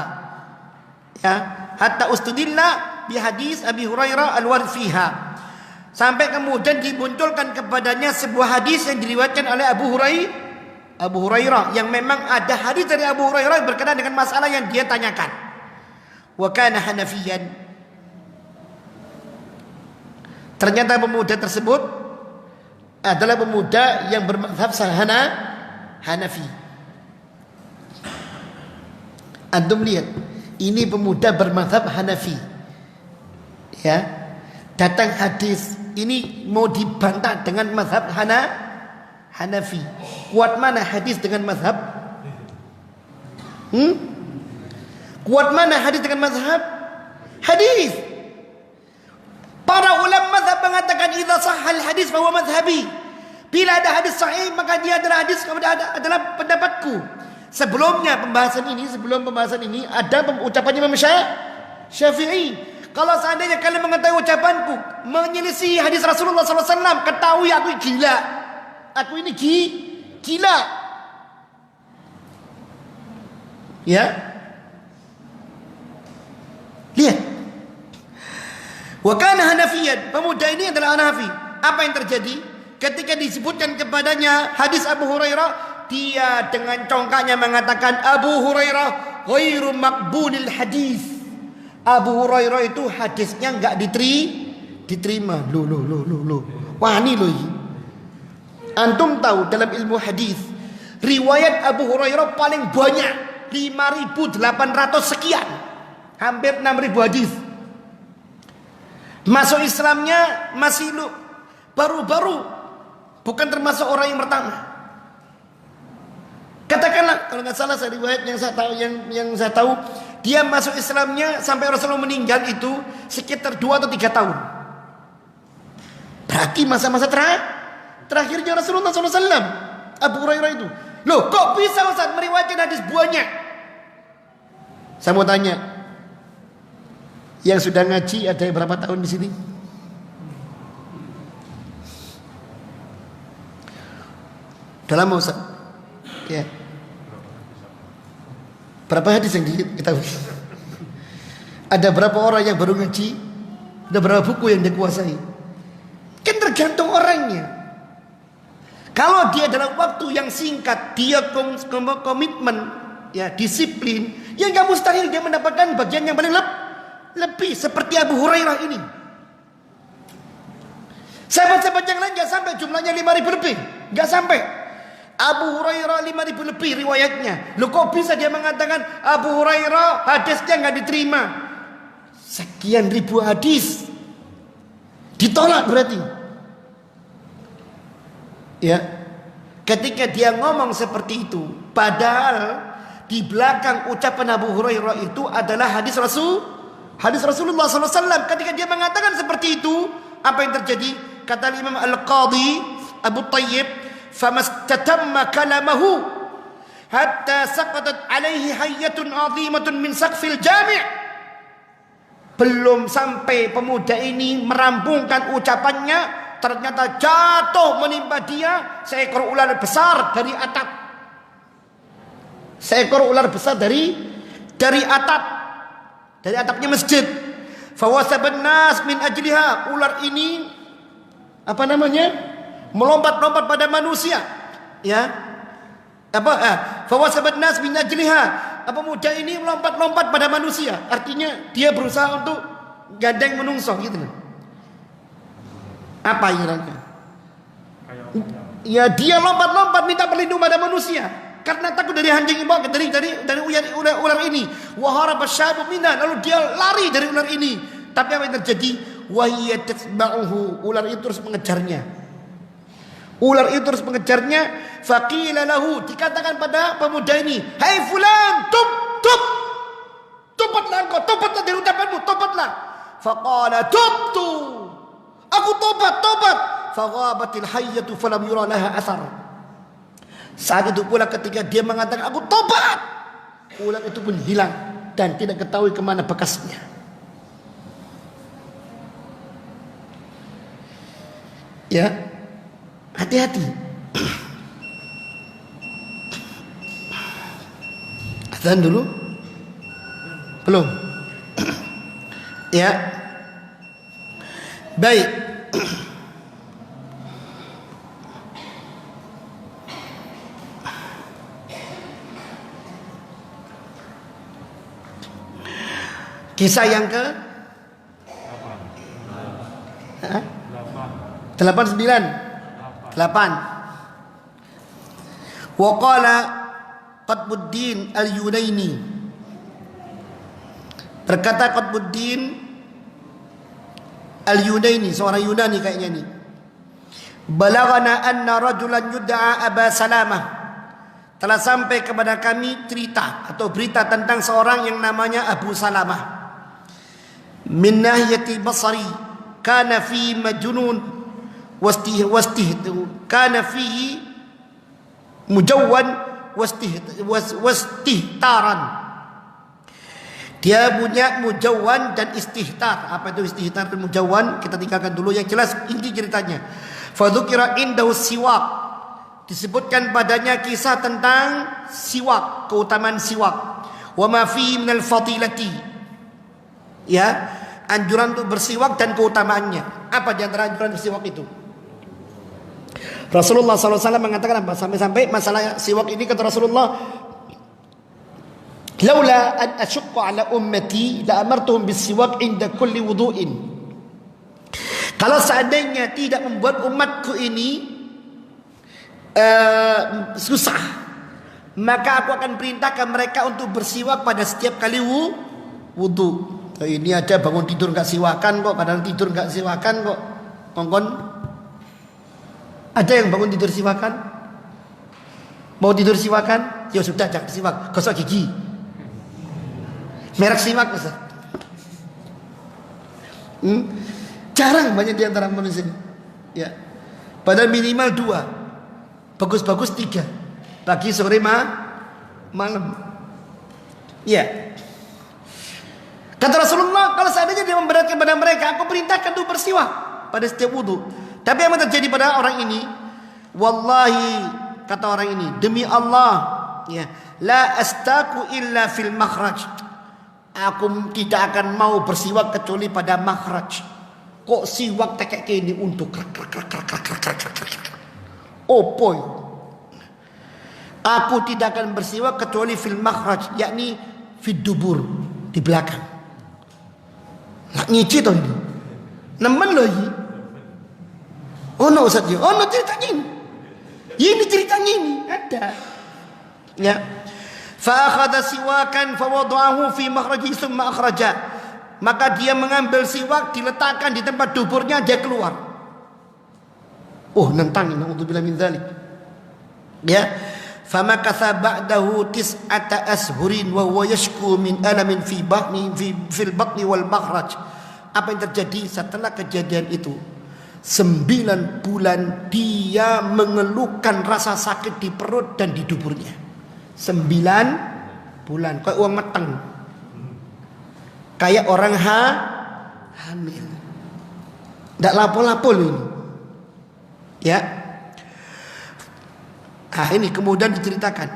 Ya, hatta ustudilla bihadis Abi Hurairah al-warid fiha. Sampai kemudian dimunculkan kepadanya sebuah hadis yang diriwayatkan oleh Abu Hurairah yang memang ada hadis dari Abu Hurairah berkenaan dengan masalah yang dia tanyakan. Wa kana Hanafiyan. Ternyata pemuda tersebut adalah pemuda yang bermadzhab Hanafi. Antum lihat, ini pemuda bermadzhab Hanafi. Ya. Datang hadis ini mau dibantah dengan mazhab Hanafi. Kuat mana hadis dengan mazhab? Kuat mana hadis dengan mazhab? Hadis. Para ulama mazhab mengatakan idza sahhal hadis bahwa mazhabi. Bila ada hadis sahih maka dia adalah hadis, adalah pendapatku. Sebelum pembahasan ini ada ucapannya Imam Syafi'i. Kalau seandainya kalian mengetahui ucapanku menyelisih hadis Rasulullah SAW, ketahui aku gila. Aku ini gila. Ya. Lihat. Wa kana Hanafiyan, pemuda ini adalah Hanafi. Apa yang terjadi? Ketika disebutkan kepadanya hadis Abu Hurairah, dia dengan congkaknya mengatakan Abu Hurairah ghairu maqbulil hadis. Abu Hurairah itu hadisnya enggak diterima. Loh. Wani loh. Antum tahu dalam ilmu hadis riwayat Abu Hurairah paling banyak 5.800 sekian. Hampir 6.000 hadis. Masuk Islamnya masih baru-baru, bukan termasuk orang yang pertama. Katakanlah kalau nggak salah riwayat yang saya tahu dia masuk Islamnya sampai Rasulullah meninggal itu sekitar 2 atau 3 tahun. Berarti masa-masa terakhirnya Rasulullah SAW. Abu Hurairah itu. Loh, kok bisa Ustaz meriwayatkan hadis banyak? Saya mau tanya, yang sudah ngaji ada berapa tahun di sini? Dalam Ustaz? Ya. Berapa hadis yang diketahui? Ada berapa orang yang baru ngaji? Ada berapa buku yang dia kuasai? Kan tergantung orangnya. Kalau dia dalam waktu yang singkat dia komitmen, ya disiplin, ya nggak mustahil dia mendapatkan bagian yang paling lebih seperti Abu Hurairah ini. Sahabat-sahabat yang lain nggak sampai jumlahnya 5.000 lebih, nggak sampai. Abu Hurairah 5.000 lebih riwayatnya. Loh kok bisa dia mengatakan Abu Hurairah hadisnya nggak diterima? Sekian ribu hadis ditolak berarti. Ya, ketika dia ngomong seperti itu, padahal di belakang ucapan Abu Hurairah itu adalah hadis Rasulullah SAW. Ketika dia mengatakan seperti itu, apa yang terjadi? Kata Imam Al-Qadhi Abu Tayyib, famastatamma kalamahu hatta saqatat alaihi hayyatun azimatun min saqfil jami'. Belum sampai pemuda ini merampungkan ucapannya, ternyata jatuh menimpa dia seekor ular besar dari atap. Seekor ular besar dari atap, dari atapnya masjid. Fawasaban nas min ajliha. Ular ini apa namanya? Melompat-lompat pada manusia. Ya. Fawasaban nas min ajliha. Pemuda ini melompat-lompat pada manusia. Artinya dia berusaha untuk gandeng menungso gitu loh. Apa irannya? Ya dia lompat-lompat minta perlindungan pada manusia karena takut dari anjing ibak, dari ular ini. Waharaba syabu minna, lalu dia lari dari ular ini. Tapi apa yang terjadi? Wahiyya tatba'uhu, ular itu terus mengejarnya. Faqila lahu, dikatakan pada pemuda ini, "Hai fulan, tupatlah engkau, tupatlah dari ucapanmu, tupatlah." Faqala tubtu, aku tobat. Faghabatil hayyatu falam yura laha athar. Saat itu pula ketika dia mengatakan aku tobat, ular itu pun hilang dan tidak ketahui kemana bekasnya. Ya, hati-hati. Azan dulu? Belum? Ya. Baik. Kisah yang ke 8. Waqala Qutbuddin Al-Yunaini, berkata Qutbuddin Al-Yunaini, seorang Yunani kayaknya ini, balagana anna rajulan yud'a Aba Salamah, telah sampai kepada kami cerita atau berita tentang seorang yang namanya Abu Salamah. Min nahiyati basari kana fi majnun wastih kana fi mujawwan wastihtaran. Dia punya mujawwan dan istihtar. Apa itu istihtar dan mujawwan? Kita tinggalkan dulu. Yang jelas inti ceritanya. Fadzukira indahu siwak. Disebutkan padanya kisah tentang siwak, keutamaan siwak. Wa ma fi minal fadilati. Ya, anjuran untuk bersiwak dan keutamaannya. Apa di antara anjuran bersiwak itu? Rasulullah SAW mengatakan apa? Sampai-sampai masalah siwak ini kata Rasulullah, laula an asyqa ala ummati la amartuhum bisiwak inda kulli wudu'in. Kalau seandainya tidak membuat umatku ini susah, maka aku akan perintahkan mereka untuk bersiwak pada setiap kali wudu. Ini ada bangun tidur enggak siwakan kok, padahal tidur enggak siwakan kok. Kongkon ada yang bangun tidur siwakan? Mau tidur siwakan? Ya sudah, jangan siwak, gosok gigi. Merek siwak Ustaz. Jarang banyak di antara manusia. Ya. Padahal minimal 2. Bagus-bagus 3. Pagi, sore, malam. Ya. Kata Rasulullah, kalau seandainya dia memberatkan pada mereka, aku perintahkan untuk bersiwak pada setiap wudu. Tapi apa yang terjadi pada orang ini? Wallahi, kata orang ini, demi Allah, ya, la astaku illa fil makhraj. Aku tidak akan mau bersiwak kecuali pada makhraj. Kok siwak kayak gini untuk opoi. Aku tidak akan bersiwak kecuali fil makhraj, yakni fid dubur, di belakang. Nak nyici toh ini. Nemen loh ini. Oh no Ustaz ya. Oh no ceritanya ini. Ini ceritanya ini ada. Ya. Fa akhadha siwakan fa wada'ahu fi makhraji thumma akhraja. Maka dia mengambil siwak, diletakkan di tempat duburnya, dia keluar. Oh, nentang ini, naudzubillah min dzalik. Ya. Famakatha ba'dahu tis'ata ashurin wa huwa yashku min alamin fi batni fil batni wal makhraj. Apa yang terjadi setelah kejadian itu? 9 bulan dia mengeluhkan rasa sakit di perut dan di duburnya. 9 bulan, kayak uang meteng, kayak orang hamil. Tidak lapo-lapo loh ini. Ya. Ini kemudian diceritakan.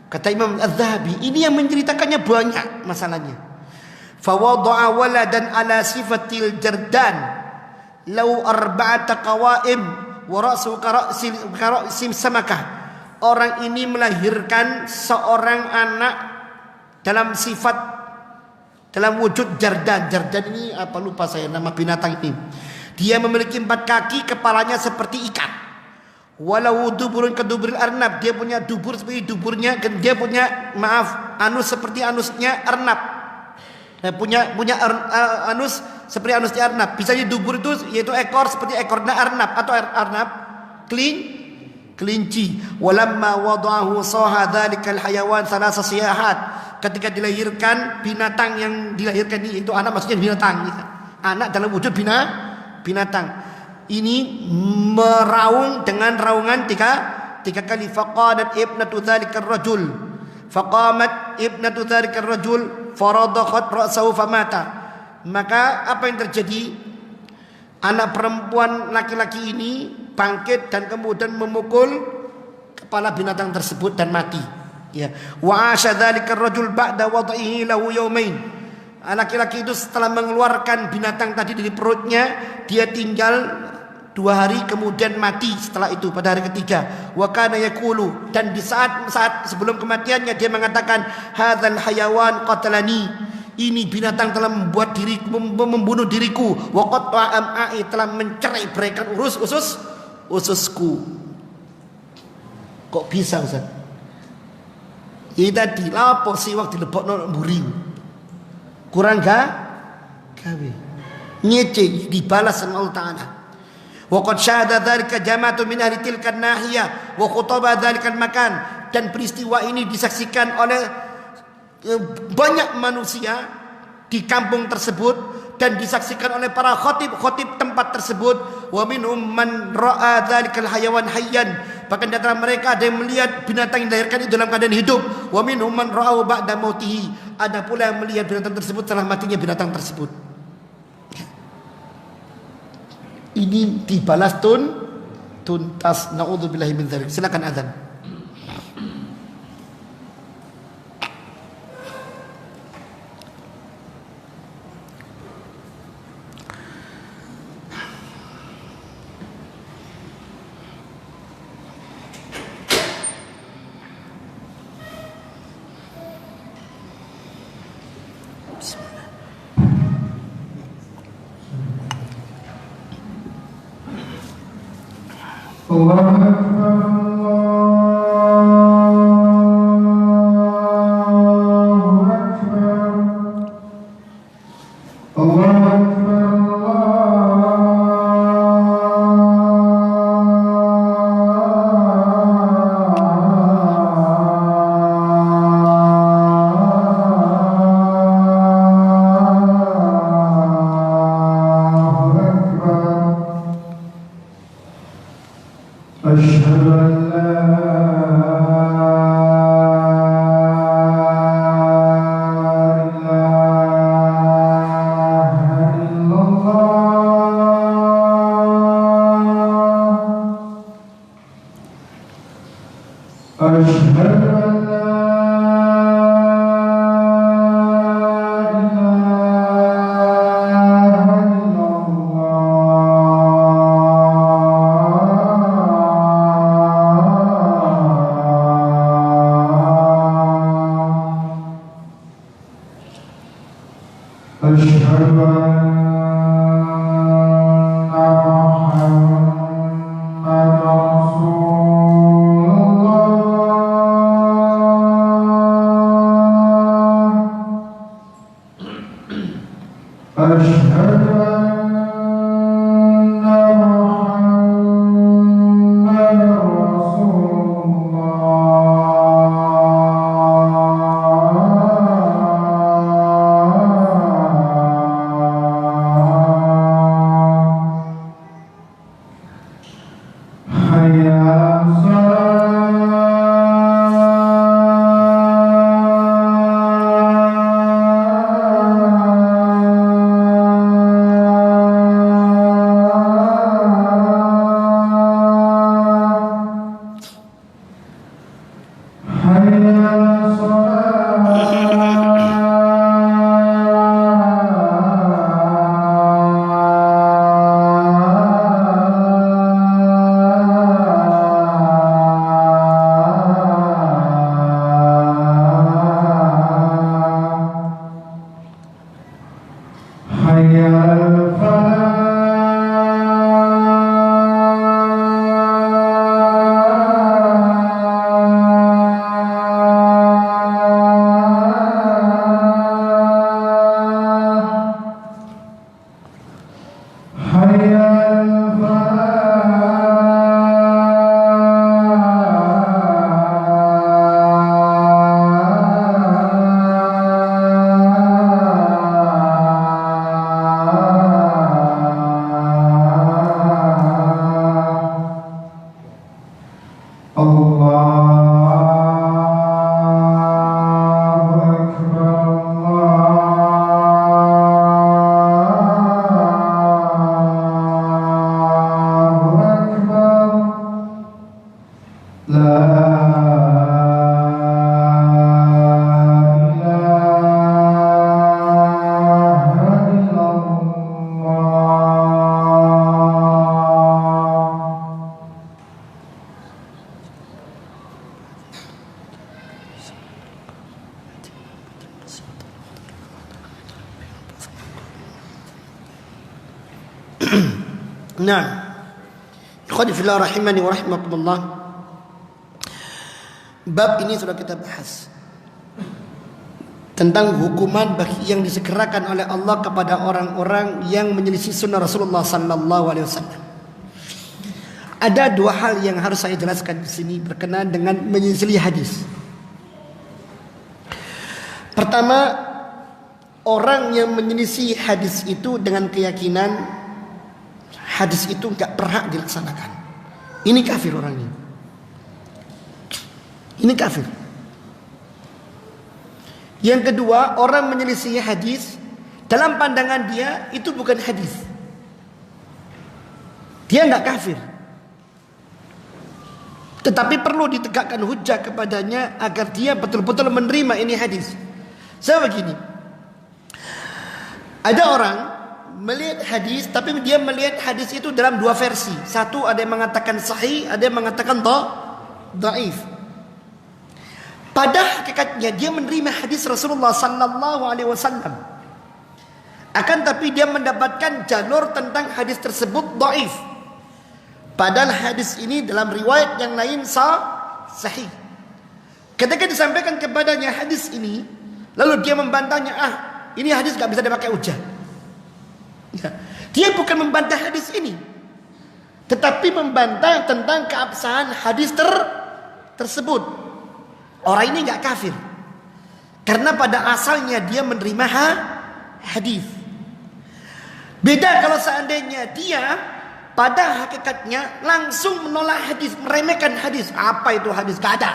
Kata Imam Az-Zahabi, ini yang menceritakannya banyak masalahnya. Fawadha'a waladan ala sifatil jardan law arba'ata qawaim wa ra'su kara'sim samakah. Orang ini melahirkan seorang anak dalam sifat, dalam wujud jardan. Jardan ini apa lupa saya nama binatang ini. Dia memiliki 4 kaki, kepalanya seperti ikan. Walau duburun keduburil arnab, dia punya dubur seperti duburnya, dan dia punya anus seperti anusnya arnab. Punya anus seperti anusnya arnab. Bisa dubur itu yaitu ekor seperti ekornya arnab atau arnab kelinci. Walamma wada'ahu saha dzalikal hayawan salasa siyahat. Ketika dilahirkan binatang yang dilahirkan ini, itu anak maksudnya binatang. Anak dalam wujud binatang. Ini meraung dengan raungan tiga kali. Faqadat ibnatu dzalikar rajul. Faqamat ibnatu dzalikar rajul faradakhat ra'sahu famata. Maka apa yang terjadi? Anak perempuan laki-laki ini bangkit dan kemudian memukul kepala binatang tersebut dan mati. Ya. Wa asha dzalikar rajul ba'da wad'ihi lahu yawmain. Laki-laki itu setelah mengeluarkan binatang tadi dari perutnya, dia tinggal 2 hari kemudian mati setelah itu pada hari ketiga. Wa kana yaqulu, dan di saat sebelum kematiannya dia mengatakan, hadzal hayawan qatalani. Ini binatang telah membunuh diriku. Wa qatta'a am'ai, telah mencerai-beraikan ususku. Kok bisa Ustaz? Ini tadi lapo siwak dilebokno mburi. Kurang gawe. Nyece dibalas sama Allah Ta'ala. Wa qad syahada dzalika jama'atu min ahli tilka nahiyah wa khutaba dzalikal makan. dan peristiwa ini disaksikan oleh banyak manusia di kampung tersebut dan disaksikan oleh para khotib tempat tersebut. Wa minhum man ra'a dzalikal hayawan hayyan, bahkan di antara mereka ada yang melihat binatang yang dilahirkan itu dalam keadaan hidup. Wa minhum man ra'ahu ba'da mautihi, ada pula yang melihat binatang tersebut setelah matinya binatang tersebut. Ini dibalas tuntas. Naudzubillahi min dzalik. Silakan azan. Nah, ikhwani fillah rahimani wa rahimakumullah. Bab ini sudah kita bahas tentang hukuman bagi yang disegerakan oleh Allah kepada orang-orang yang menyelisih sunnah Rasulullah sallallahu alaihi wasallam. Ada dua hal yang harus saya jelaskan di sini berkenaan dengan menyelisih hadis. Pertama, orang yang menyelisih hadis itu dengan keyakinan hadis itu nggak berhak dilaksanakan. Ini kafir orangnya. Ini kafir. Yang kedua, orang menyelisih hadis dalam pandangan dia itu bukan hadis. Dia nggak kafir. Tetapi perlu ditegakkan hujjah kepadanya agar dia betul-betul menerima ini hadis. Saya begini. Ada orang melihat hadis, tapi dia melihat hadis itu dalam dua versi. Satu ada yang mengatakan sahih, ada yang mengatakan dhaif. Pada hakikatnya dia menerima hadis Rasulullah sallallahu alaihi wasallam. Akan tapi dia mendapatkan jalur tentang hadis tersebut dhaif. Padahal hadis ini dalam riwayat yang lain sahih. Ketika disampaikan kepadanya hadis ini, lalu dia membantahnya, ini hadis gak bisa dipakai hujah. Ya. Dia bukan membantah hadis ini, tetapi membantah tentang keabsahan hadis tersebut. Orang ini gak kafir, karena pada asalnya dia menerima hadis. Beda kalau seandainya dia pada hakikatnya langsung menolak hadis, meremehkan hadis. Apa itu hadis? Gak ada.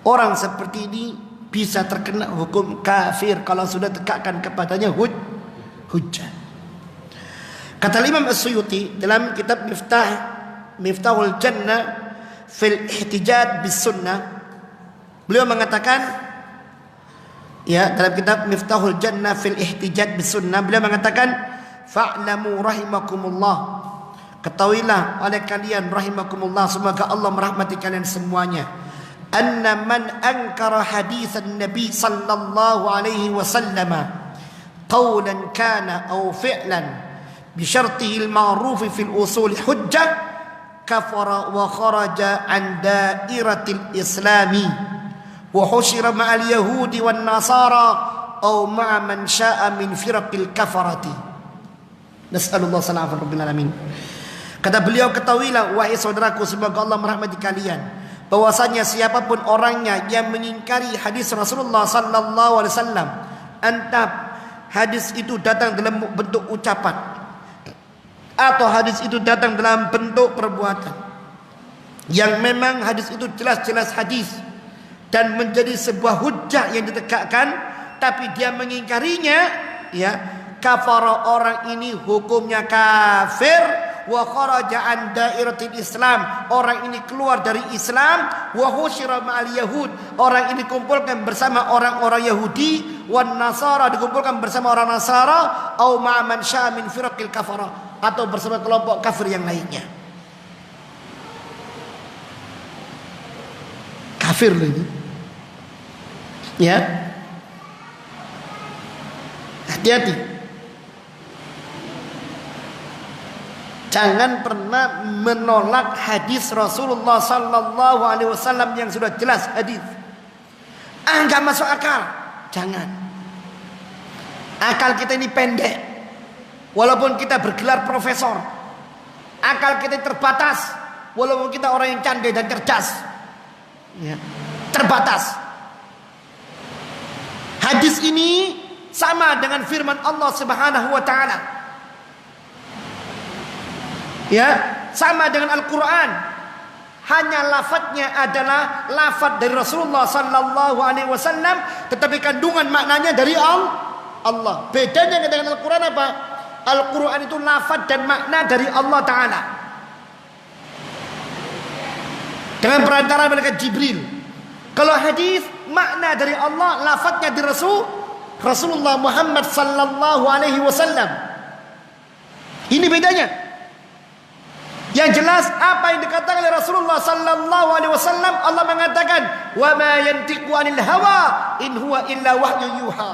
Orang seperti ini bisa terkena hukum kafir kalau sudah tegakkan kepadanya hujjah. Kata Imam As-Suyuti dalam kitab Miftahul Jannah fil Ihtijaj bis Sunnah, beliau mengatakan, ya, dalam kitab Miftahul Jannah fil Ihtijaj bis Sunnah, beliau mengatakan, fa'lamu rahimakumullah, ketahuilah oleh kalian rahimakumullah, semoga Allah merahmati kalian semuanya, anna man ankara haditsan Nabi sallallahu alaihi wasallam qawlan kana aw fi'lan bi syartihi al-ma'ruf fil usul hujjah kafara wa kharaja an dairatil islami wa husyira ma'al yahudi wan nasara aw ma'a man sya'a min firaqil kafarati. Nas'alullah sallallahu rabbil alamin. Kata beliau, ketahuilah wahai saudaraku, semoga Allah merahmati kalian, bahwasanya siapapun orangnya yang mengingkari hadis Rasulullah sallallahu alaihi wasallam, entah hadis itu datang dalam bentuk ucapan atau hadis itu datang dalam bentuk perbuatan, yang memang hadis itu jelas-jelas hadis dan menjadi sebuah hujjah yang ditegakkan, tapi dia mengingkarinya, ya, kafara, orang ini hukumnya kafir, wa kharaja an dairatil Islam, orang ini keluar dari Islam, wa husyira ma'al yahud, orang ini dikumpulkan bersama orang-orang Yahudi, wan nasara, dikumpulkan bersama orang Nasara, au ma'a man syaa min firaqil kafara, atau bersama kelompok kafir yang lainnya. Kafir loh ini, ya, hati-hati. Jangan pernah menolak hadis Rasulullah sallallahu alaihi wasallam yang sudah jelas hadis. Enggak masuk akal. Jangan. Akal kita ini pendek. Walaupun kita bergelar profesor, akal kita terbatas. Walaupun kita orang yang candai dan cerdas, ya, terbatas. Hadis ini sama dengan firman Allah Subhanahu wa taala. Ya, sama dengan Al-Quran. Hanya lafadznya adalah lafadz dari Rasulullah sallallahu alaihi wasallam, tetapi kandungan maknanya dari Allah. Bedanya dengan Al-Quran apa? Al-Quran itu lafadz dan makna dari Allah Ta'ala dengan perantara malaikat Jibril. Kalau hadis, makna dari Allah, lafadznya dari Rasulullah Muhammad sallallahu alaihi wasallam. Ini bedanya. Yang jelas apa yang dikatakan oleh Rasulullah sallallahu alaihi wasallam, Allah mengatakan, "Wa ma yantiqu 'anil hawa in huwa illa wahyu yuha."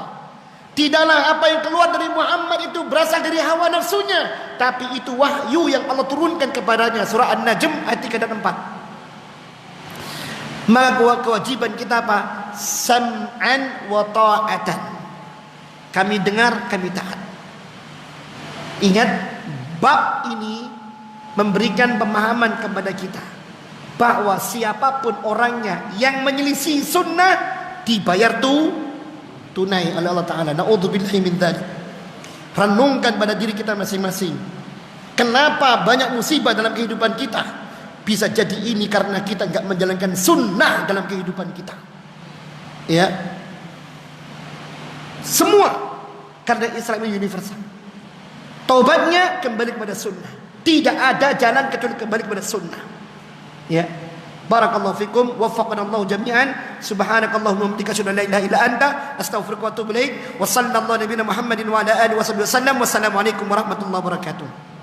Tidaklah apa yang keluar dari Muhammad itu berasal dari hawa nafsunya, tapi itu wahyu yang Allah turunkan kepadanya. Surah An-Najm ayat 3 dan 4. Maka kewajiban kita apa? Sam'an wa ta'atan. Kami dengar, kami taat. Ingat, bab ini memberikan pemahaman kepada kita bahwa siapapun orangnya yang menyelisih sunnah dibayar tunai oleh Allah Ta'ala. Na'udzubillahi min dzalik. Renungkan pada diri kita masing-masing. Kenapa banyak musibah dalam kehidupan kita? Bisa jadi ini karena kita nggak menjalankan sunnah dalam kehidupan kita. Ya, semua karena Islam ini universal. Taubatnya kembali kepada sunnah. Tidak ada jalan kecuali kembali kepada sunnah. Ya, barakallahu fikum, waffaqanallahu jami'an. Subhanakallahumma wa bihamdika asyhadu an la ilaha illa anta, astaghfiruka wa atubu ilaik. Wa sallallahu nabiyana Muhammadin wa ala alihi wasallam. Wassalamu alaikum warahmatullahi wabarakatuh.